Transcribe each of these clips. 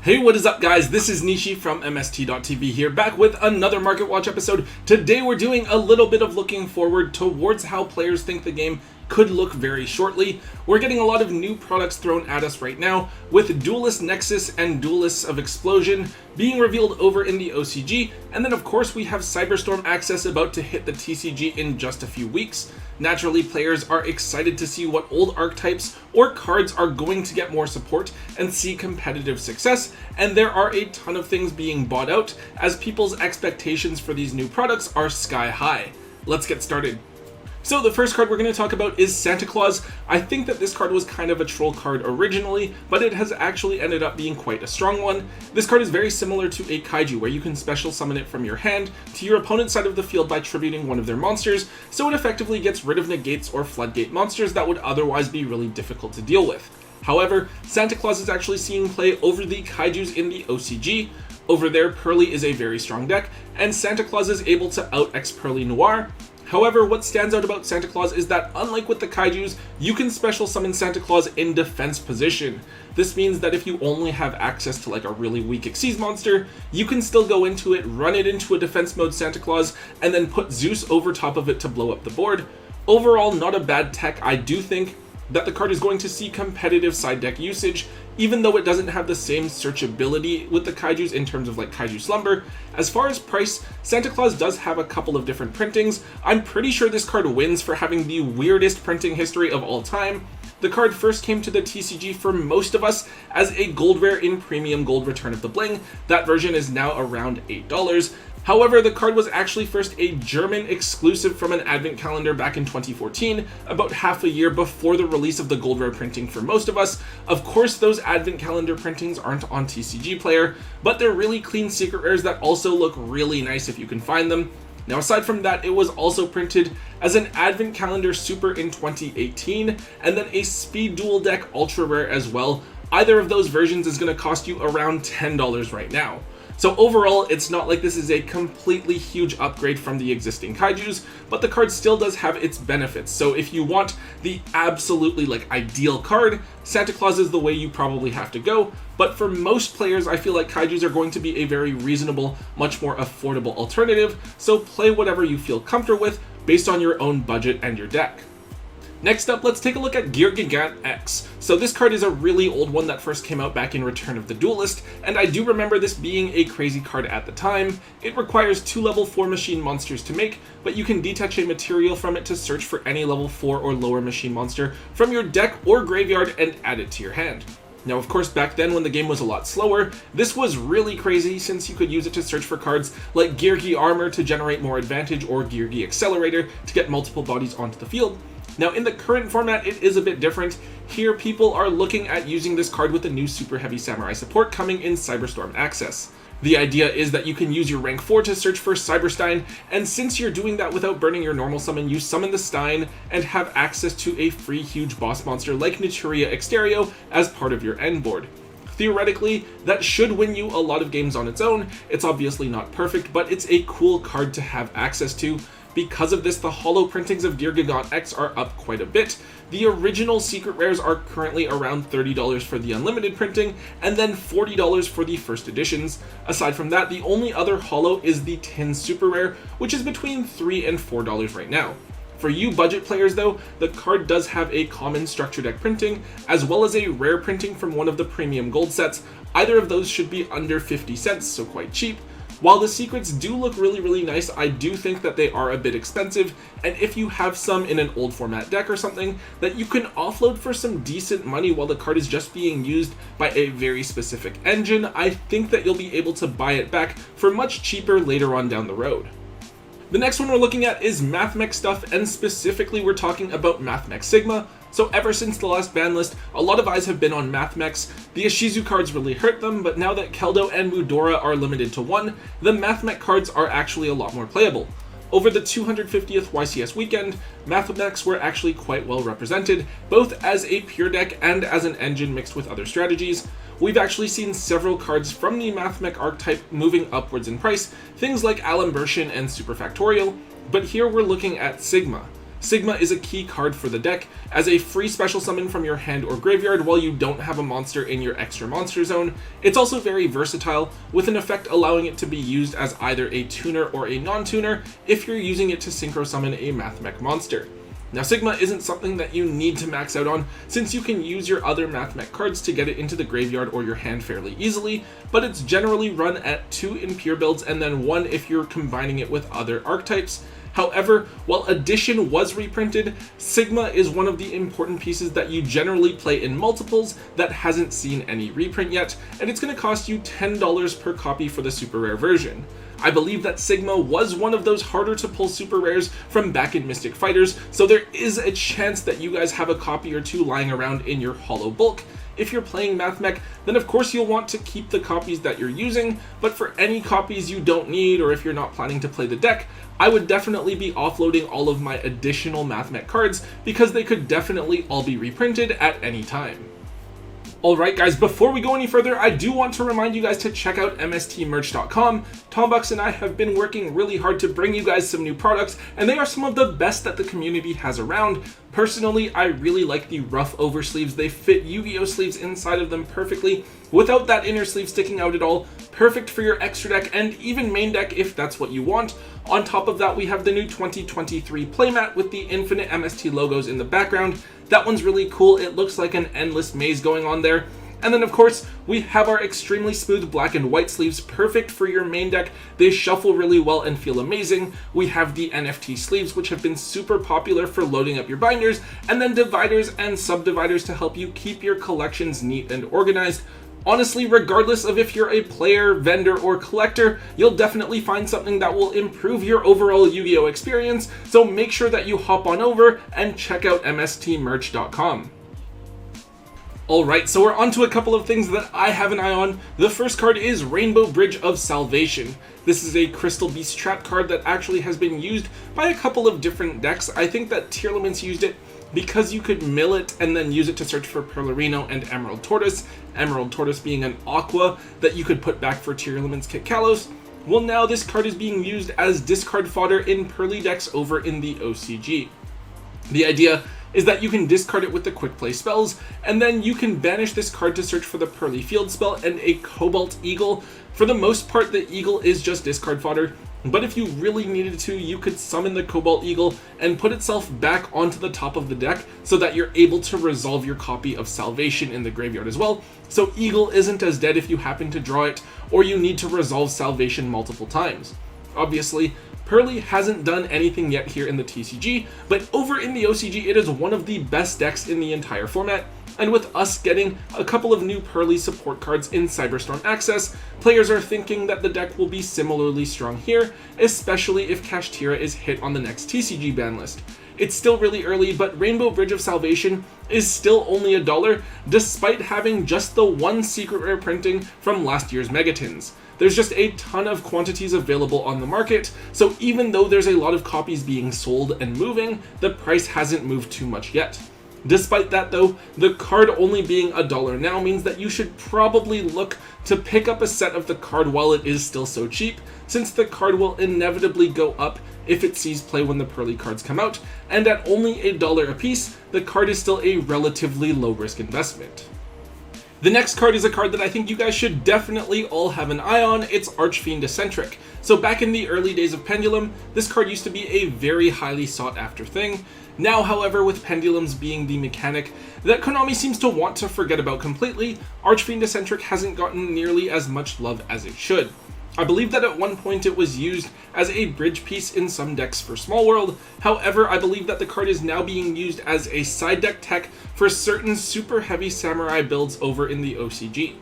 Hey, what is up guys? This is Nishi from MST.TV here, back with another Market Watch episode. Today we're doing a little bit of looking forward towards how players think the game could look very shortly. We're getting a lot of new products thrown at us right now, with Duelist Nexus and Duelists of Explosion being revealed over in the OCG, and then of course we have Cyberstorm access about to hit the TCG in just a few weeks. Naturally, players are excited to see what old archetypes or cards are going to get more support and see competitive success, and there are a ton of things being bought out as people's expectations for these new products are sky high. Let's get started. So the first card we're going to talk about is Santa Claus. I think that this card was kind of a troll card originally, but it has actually ended up being quite a strong one. This card is very similar to a kaiju, where you can special summon it from your hand to your opponent's side of the field by tributing one of their monsters, so it effectively gets rid of negates or floodgate monsters that would otherwise be really difficult to deal with. However, Santa Claus is actually seeing play over the kaijus in the OCG. Over there, Pearly is a very strong deck, and Santa Claus is able to out-X Pearly Noir. However, what stands out about Santa Claus is that, unlike with the kaijus, you can special summon Santa Claus in defense position. This means that if you only have access to like a really weak Xyz monster, you can still go into it, run it into a defense mode Santa Claus, and then put Zeus over top of it to blow up the board. Overall, not a bad tech. I do think that the card is going to see competitive side deck usage, even though it doesn't have the same searchability with the kaijus in terms of like Kaiju Slumber. As far as price, Santa Claus does have a couple of different printings. I'm pretty sure this card wins for having the weirdest printing history of all time. The card first came to the TCG for most of us as a gold rare in Premium Gold Return of the Bling. That version is now around $8. However, the card was actually first a German exclusive from an advent calendar back in 2014, about half a year before the release of the gold rare printing for most of us. Of course, those advent calendar printings aren't on TCG Player, but they're really clean secret rares that also look really nice if you can find them. Now, aside from that, it was also printed as an advent calendar super in 2018, and then a speed duel deck ultra rare as well. Either of those versions is going to cost you around $10 right now. So overall, it's not like this is a completely huge upgrade from the existing kaijus, but the card still does have its benefits. So if you want the absolutely ideal card, Santa Claus is the way you probably have to go. But for most players, I feel like kaijus are going to be a very reasonable, much more affordable alternative. So play whatever you feel comfortable with based on your own budget and your deck. Next up, let's take a look at Gigant X. So this card is a really old one that first came out back in Return of the Duelist, and I do remember this being a crazy card at the time. It requires 2 level 4 machine monsters to make, but you can detach a material from it to search for any level 4 or lower machine monster from your deck or graveyard and add it to your hand. Now, of course, back then when the game was a lot slower, this was really crazy since you could use it to search for cards like Geargi Armor to generate more advantage or Geargi Accelerator to get multiple bodies onto the field. Now, in the current format, it is a bit different. Here, people are looking at using this card with the new Super Heavy Samurai support coming in Cyberstorm access. The idea is that you can use your rank 4 to search for Cyberstein, and since you're doing that without burning your normal summon, you summon the Stein and have access to a free huge boss monster like Naturia Exterio as part of your end board. Theoretically, that should win you a lot of games on its own. It's obviously not perfect, but it's a cool card to have access to. Because of this, the holo printings of Gigant X are up quite a bit. The original secret rares are currently around $30 for the unlimited printing, and then $40 for the first editions. Aside from that, the only other holo is the tin super rare, which is between $3 and $4 right now. For you budget players though, the card does have a common structure deck printing, as well as a rare printing from one of the premium gold sets. Either of those should be under 50 cents, so quite cheap. While the secrets do look really nice, I do think that they are a bit expensive, and if you have some in an old format deck or something that you can offload for some decent money while the card is just being used by a very specific engine, I think that you'll be able to buy it back for much cheaper later on down the road. The next one we're looking at is MathMech stuff, and specifically we're talking about MathMech Sigma. So ever since the last ban list, a lot of eyes have been on MathMechs. The Ishizu cards really hurt them, but now that Keldo and Mudora are limited to 1, the MathMech cards are actually a lot more playable. Over the 250th YCS weekend, MathMechs were actually quite well represented, both as a pure deck and as an engine mixed with other strategies. We've actually seen several cards from the MathMech archetype moving upwards in price, things like Alimbertian and Superfactorial, but here we're looking at Sigma. Sigma is a key card for the deck as a free special summon from your hand or graveyard while you don't have a monster in your extra monster zone. It's also very versatile, with an effect allowing it to be used as either a tuner or a non-tuner if you're using it to synchro summon a Mathmech monster. Now Sigma isn't something that you need to max out on, since you can use your other Mathmech cards to get it into the graveyard or your hand fairly easily, but it's generally run at 2 in pure builds and then 1 if you're combining it with other archetypes. However, while Addition was reprinted, Sigma is one of the important pieces that you generally play in multiples that hasn't seen any reprint yet, and it's going to cost you $10 per copy for the super rare version. I believe that Sigma was one of those harder to pull super rares from back in Mystic Fighters, so there is a chance that you guys have a copy or two lying around in your hollow bulk. If you're playing Mathmech, then of course you'll want to keep the copies that you're using, but for any copies you don't need, or if you're not planning to play the deck, I would definitely be offloading all of my additional Mathmech cards because they could definitely all be reprinted at any time. Alright guys, before we go any further, I do want to remind you guys to check out MST.TV. Tombucks and I have been working really hard to bring you guys some new products, and they are some of the best that the community has around. Personally, I really like the rough oversleeves. They fit Yu-Gi-Oh sleeves inside of them perfectly, without that inner sleeve sticking out at all. Perfect for your extra deck and even main deck if that's what you want. On top of that, we have the new 2023 playmat with the infinite MST logos in the background. That one's really cool. It looks like an endless maze going on there. And then of course, we have our extremely smooth black and white sleeves, perfect for your main deck. They shuffle really well and feel amazing. We have the NFT sleeves, which have been super popular for loading up your binders, and then dividers and subdividers to help you keep your collections neat and organized. Honestly, regardless of if you're a player, vendor, or collector, you'll definitely find something that will improve your overall Yu-Gi-Oh experience, so make sure that you hop on over and check out MSTmerch.com. Alright, so we're on to a couple of things that I have an eye on. The first card is Rainbow Bridge of Salvation. This is a Crystal Beast trap card that actually has been used by a couple of different decks. I think that Tearlaments used it because you could mill it and then use it to search for Pearlorino and Emerald Tortoise. Emerald Tortoise being an aqua that you could put back for Tearlaments Kit Kalos. Well, now this card is being used as discard fodder in Pearly decks over in the OCG. The idea is that you can discard it with the quick play spells, and then you can banish this card to search for the Pearly Field spell and a Cobalt Eagle. For the most part, the Eagle is just discard fodder, but if you really needed to, you could summon the Cobalt Eagle and put itself back onto the top of the deck so that you're able to resolve your copy of Salvation in the graveyard as well. So Eagle isn't as dead if you happen to draw it, or you need to resolve Salvation multiple times. Obviously, Pearly hasn't done anything yet here in the TCG, but over in the OCG it is one of the best decks in the entire format, and with us getting a couple of new Pearly support cards in Cyberstorm Access, players are thinking that the deck will be similarly strong here, especially if Kashtira is hit on the next TCG ban list. It's still really early, but Rainbow Bridge of Salvation is still only $1, despite having just the one secret rare printing from last year's Megatins. There's just a ton of quantities available on the market, so even though there's a lot of copies being sold and moving, the price hasn't moved too much yet. Despite that though, the card only being $1 now means that you should probably look to pick up a set of the card while it is still so cheap, since the card will inevitably go up if it sees play when the Pearly cards come out, and at only $1 a piece, the card is still a relatively low risk investment. The next card is a card that I think you guys should definitely all have an eye on. It's Archfiend Eccentric. So back in the early days of Pendulum, this card used to be a very highly sought after thing. Now, however, with Pendulums being the mechanic that Konami seems to want to forget about completely, Archfiend Eccentric hasn't gotten nearly as much love as it should. I believe that at one point it was used as a bridge piece in some decks for Small World. However, I believe that the card is now being used as a side deck tech for certain super heavy samurai builds over in the OCG.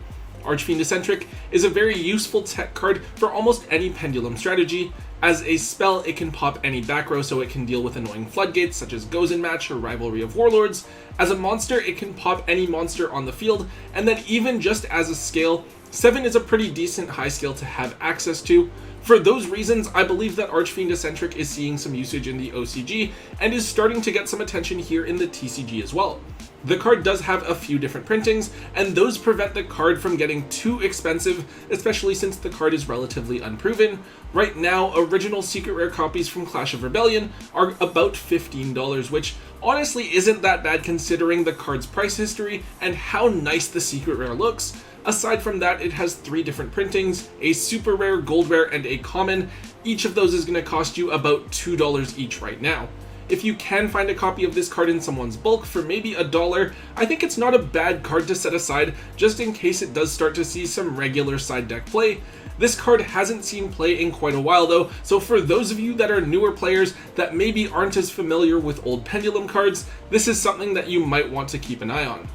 Archfiend Eccentric is a very useful tech card for almost any Pendulum strategy. As a spell, it can pop any back row, so it can deal with annoying floodgates such as Gozen Match or Rivalry of Warlords. As a monster, it can pop any monster on the field, and then even just as a scale, 7 is a pretty decent high scale to have access to. For those reasons, I believe that Archfiend Eccentric is seeing some usage in the OCG and is starting to get some attention here in the TCG as well. The card does have a few different printings, and those prevent the card from getting too expensive, especially since the card is relatively unproven. Right now, original secret rare copies from Clash of Rebellion are about $15, which honestly isn't that bad considering the card's price history and how nice the secret rare looks. Aside from that, it has 3 different printings, a super rare, gold rare, and a common. Each of those is going to cost you about $2 each right now. If you can find a copy of this card in someone's bulk for maybe $1, I think it's not a bad card to set aside just in case it does start to see some regular side deck play. This card hasn't seen play in quite a while though, so for those of you that are newer players that maybe aren't as familiar with old Pendulum cards, this is something that you might want to keep an eye on.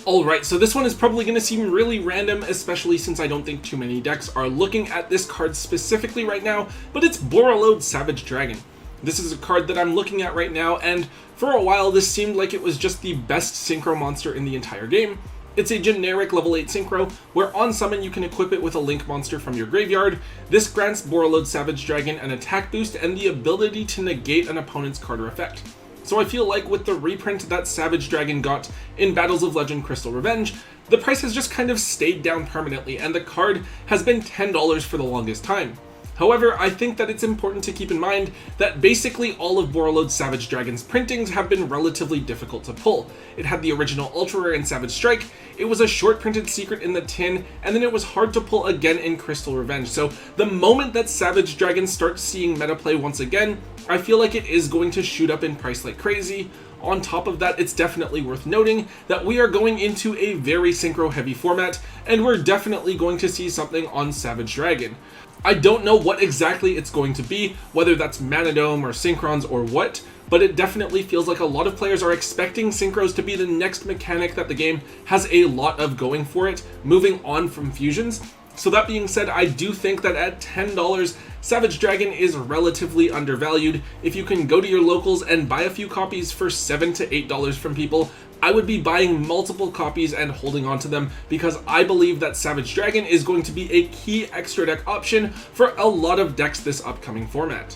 Alright, so this one is probably going to seem really random, especially since I don't think too many decks are looking at this card specifically right now, but it's Borreload Savage Dragon. This is a card that I'm looking at right now, and for a while this seemed like it was just the best synchro monster in the entire game. It's a generic level 8 synchro, where on summon you can equip it with a link monster from your graveyard. This grants Borreload Savage Dragon an attack boost and the ability to negate an opponent's card or effect. So I feel like with the reprint that Savage Dragon got in Battles of Legend Crystal Revenge, the price has just kind of stayed down permanently, and the card has been $10 for the longest time. However, I think that it's important to keep in mind that basically all of Borreload Savage Dragon's printings have been relatively difficult to pull. It had the original Ultra Rare in Savage Strike, it was a short printed secret in the tin, and then it was hard to pull again in Crystal Revenge. So the moment that Savage Dragon starts seeing meta play once again, I feel like it is going to shoot up in price like crazy. On top of that, it's definitely worth noting that we are going into a very synchro heavy format, and we're definitely going to see something on Savage Dragon. I don't know what exactly it's going to be, whether that's Manadome or Synchrons or what, but it definitely feels like a lot of players are expecting Synchros to be the next mechanic that the game has a lot of going for it, moving on from Fusions. So that being said, I do think that at $10, Savage Dragon is relatively undervalued. If you can go to your locals and buy a few copies for $7 to $8 from people, I would be buying multiple copies and holding on to them because I believe that Savage Dragon is going to be a key extra deck option for a lot of decks this upcoming format.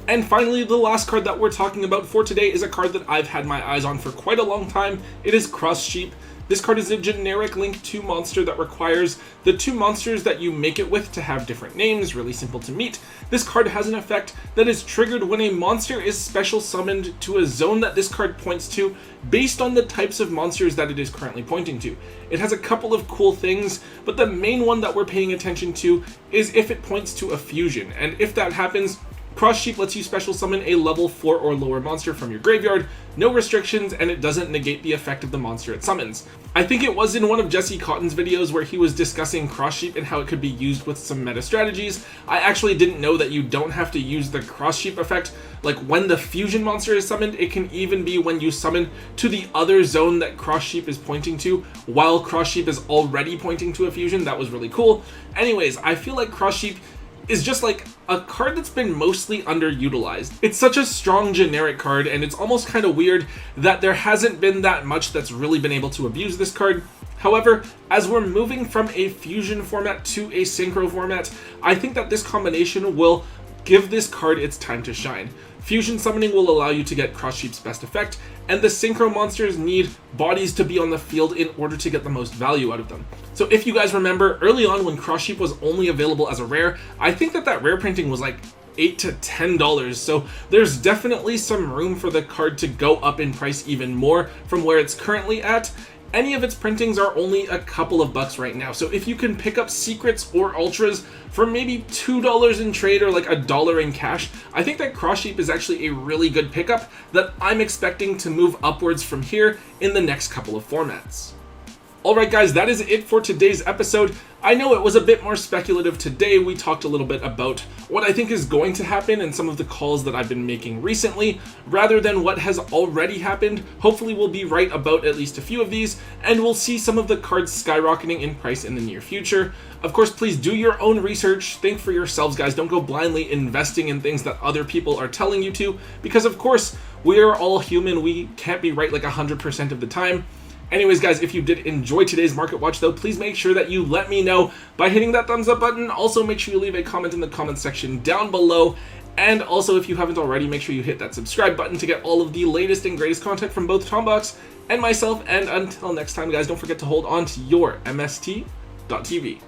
And finally, the last card that we're talking about for today is a card that I've had my eyes on for quite a long time. It is Cross Sheep. This card is a generic Link 2 monster that requires the 2 monsters that you make it with to have different names, really simple to meet. This card has an effect that is triggered when a monster is special summoned to a zone that this card points to based on the types of monsters that it is currently pointing to. It has a couple of cool things, but the main one that we're paying attention to is if it points to a fusion, and if that happens, Cross Sheep lets you special summon a level 4 or lower monster from your graveyard, no restrictions, and it doesn't negate the effect of the monster it summons. I think it was in one of Jesse Cotton's videos where he was discussing Cross Sheep and how it could be used with some meta strategies. I actually didn't know that you don't have to use the Cross Sheep effect. Like when the fusion monster is summoned, it can even be when you summon to the other zone that Cross Sheep is pointing to, while Cross Sheep is already pointing to a fusion. That was really cool. Anyways, I feel like Cross Sheep is just like a card that's been mostly underutilized. It's such a strong generic card, and it's almost kind of weird that there hasn't been that much that's really been able to abuse this card. However, as we're moving from a fusion format to a synchro format, I think that this combination will give this card its time to shine. Fusion summoning will allow you to get Cross Sheep's best effect, and the synchro monsters need bodies to be on the field in order to get the most value out of them. So if you guys remember, early on when Cross Sheep was only available as a rare, I think that rare printing was like $8 to $10, so there's definitely some room for the card to go up in price even more from where it's currently at. Any of its printings are only a couple of bucks right now, so if you can pick up secrets or ultras for maybe $2 in trade or like $1 in cash, I think that Cross Sheep is actually a really good pickup that I'm expecting to move upwards from here in the next couple of formats. Alright guys, that is it for today's episode. I know it was a bit more speculative today. We talked a little bit about what I think is going to happen and some of the calls that I've been making recently, rather than what has already happened. Hopefully we'll be right about at least a few of these, and we'll see some of the cards skyrocketing in price in the near future. Of course, please do your own research. Think for yourselves, guys. Don't go blindly investing in things that other people are telling you to, because of course, we are all human. We can't be right like 100% of the time. Anyways, guys, if you did enjoy today's Market Watch, though, please make sure that you let me know by hitting that thumbs up button. Also, make sure you leave a comment in the comment section down below. And also, if you haven't already, make sure you hit that subscribe button to get all of the latest and greatest content from both Tombox and myself. And until next time, guys, don't forget to hold on to your MST.TV.